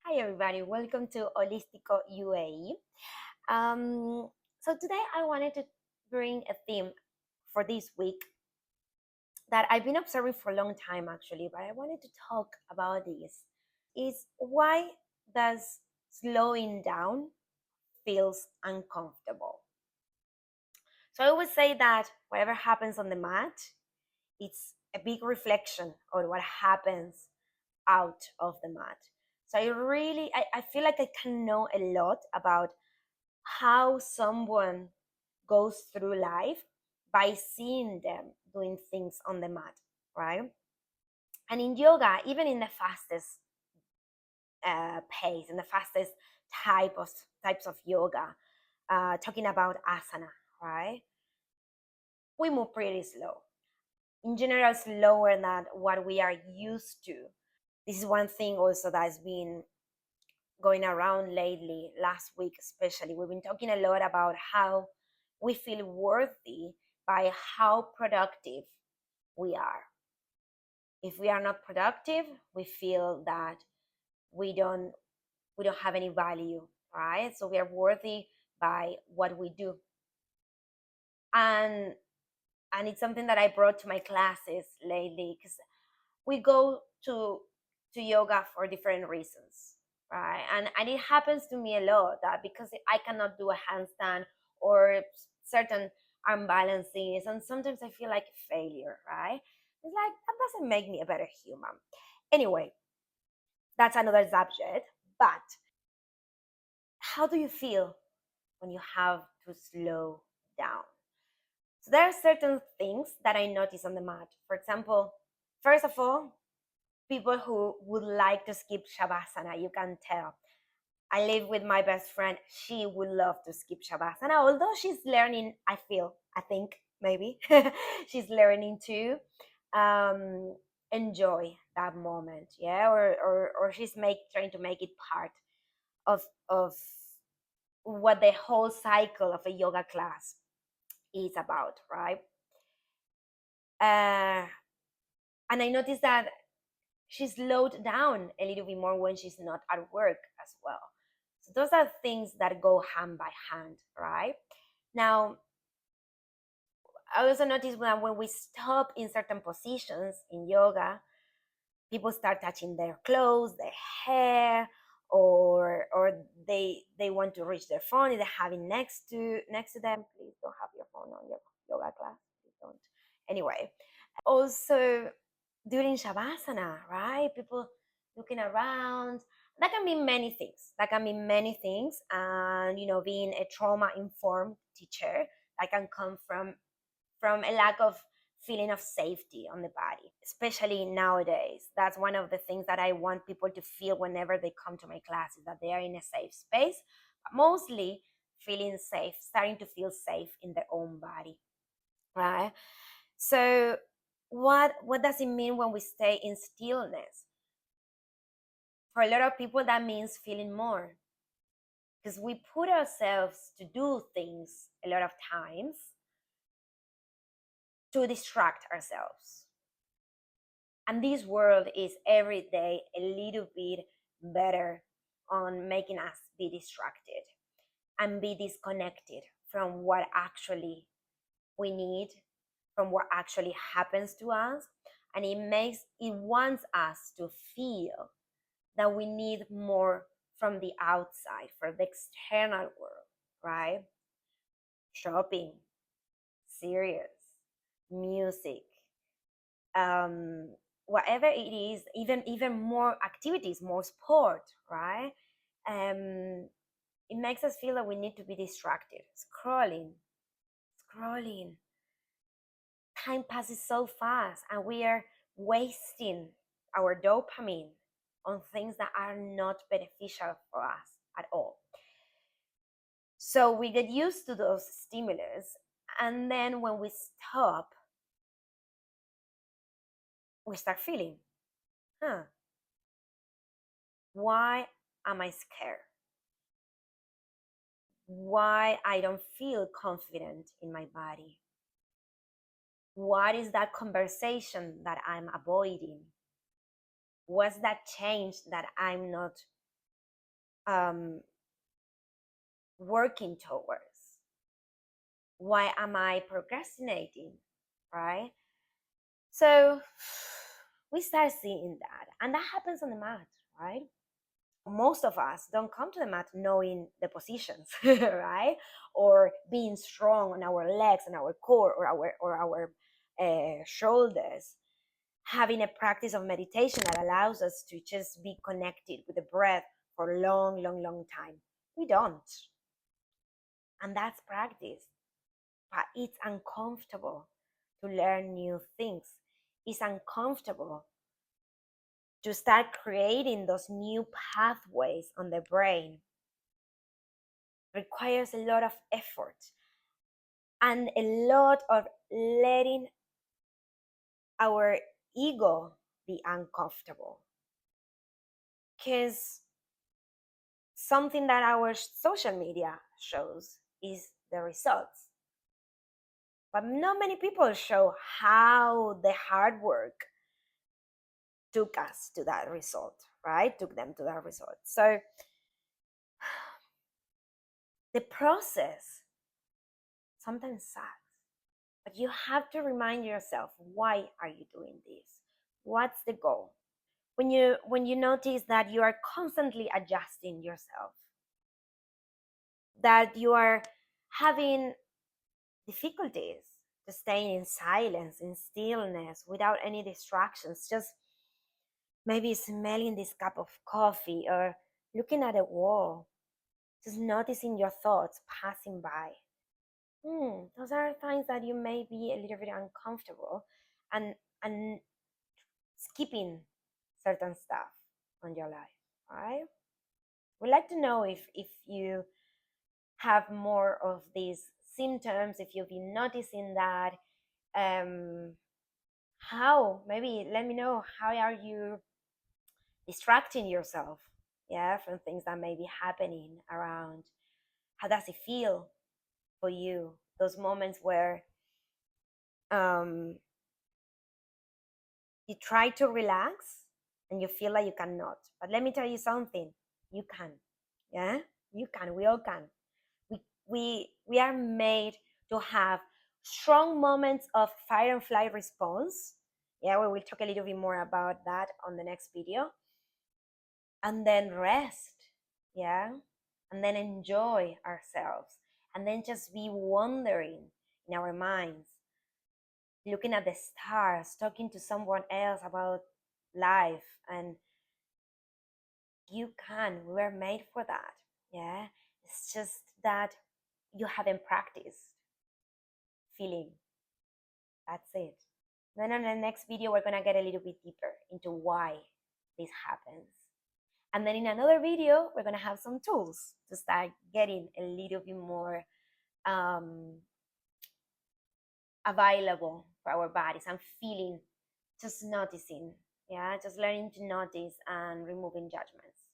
Hi, everybody. Welcome to Holistico UAE. So, today I wanted to bring a theme for this week that I've been observing for a long time, actually, but I wanted to talk about this. Is why does slowing down feels uncomfortable? So, I always say that whatever happens on the mat, it's a big reflection on what happens out of the mat. So I feel like I can know a lot about how someone goes through life by seeing them doing things on the mat, right? And in yoga, even in the fastest pace, in the fastest type of types of yoga, talking about asana, right? We move pretty slow. In general, slower than what we are used to. This is one thing also that's been going around lately, last week especially. We've been talking a lot about how we feel worthy by how productive we are. If we are not productive, we feel that we don't we don't have any value, right? So we are worthy by what we do. And and it's something that I brought to my classes lately because we go to yoga for different reasons, right? And it happens to me a lot that because I cannot do a handstand or certain arm balances, and sometimes I feel like a failure, right? It's like that doesn't make me a better human. Anyway, that's another subject. But how do you feel when you have to slow down? So there are certain things that I notice on the mat. For example, first of all, people who would like to skip Shavasana, you can tell. I live with my best friend. She would love to skip Shavasana, although she's learning, I think, maybe, she's learning to enjoy that moment, yeah, or she's trying to make it part of what the whole cycle of a yoga class is about, right? Uh, and I noticed that she slowed down a little bit more when she's not at work as well. So those are things that go hand by hand, right? Now, I also noticed that when we stop in certain positions in yoga, people start touching their clothes, their hair, or they want to reach their phone if they have it next to them. Please don't have your phone on your yoga class. Please don't. Anyway, also during Shavasana, right? People looking around. That can be many things. That can be many things. And being a trauma informed teacher, that can come from a lack of feeling of safety on the body, especially nowadays. That's one of the things that I want people to feel whenever they come to my classes, that they are in a safe space, but mostly feeling safe, starting to feel safe in their own body, right? So what does it mean when we stay in stillness? For a lot of people, that means feeling more, because we put ourselves to do things a lot of times to distract ourselves. And this world is every day a little bit better on making us be distracted and be disconnected from what actually we need, from what actually happens to us. And it wants us to feel that we need more from the outside, from the external world, right? Shopping, series, music, um, whatever it is, even more activities, more sport, right? Um, it makes us feel that we need to be distracted. Scrolling. Time passes so fast, and we are wasting our dopamine on things that are not beneficial for us at all. So we get used to those stimulus, and then when we stop, we start feeling, huh, why am I scared? Why I don't feel confident in my body? What is that conversation that I'm avoiding? What's that change that I'm not um, working towards? Why am I procrastinating? Right? So we start seeing that, and that happens on the mat, right? Most of us don't come to the mat knowing the positions, right? Or being strong on our legs and our core or our shoulders. Having a practice of meditation that allows us to just be connected with the breath for a long, long, long time. We don't, and that's practice. But it's uncomfortable to learn new things. It's uncomfortable to start creating those new pathways on the brain. Requires a lot of effort and a lot of letting our ego be uncomfortable. Because something that our social media shows is the results. But not many people show how the hard work took us to that result, right? Took them to that result. So the process sometimes sucks, but you have to remind yourself, why are you doing this? What's the goal? When you notice that you are constantly adjusting yourself, that you are having difficulties to stay in silence, in stillness, without any distractions, just maybe smelling this cup of coffee or looking at a wall, just noticing your thoughts passing by. Those are times that you may be a little bit uncomfortable and skipping certain stuff on your life, right? We'd like to know if you have more of these symptoms, if you've been noticing that. um how, maybe let me know, how are you distracting yourself, yeah, from things that may be happening around? How does it feel for you, those moments where um you try to relax and you feel like you cannot? But let me tell you something, you can. Yeah, you can, we all can. We are made to have strong moments of fight and flight response. Yeah, we will talk a little bit more about that on the next video. And then rest. Yeah, and then enjoy ourselves, and then just be wandering in our minds, looking at the stars, talking to someone else about life. And you can, we were made for that. Yeah, it's just that you haven't practiced feeling. That's it. Then on the next video, we're gonna get a little bit deeper into why this happens. And then in another video, we're gonna have some tools to start getting a little bit more um, available for our bodies and feeling, just noticing, yeah, just learning to notice and removing judgments.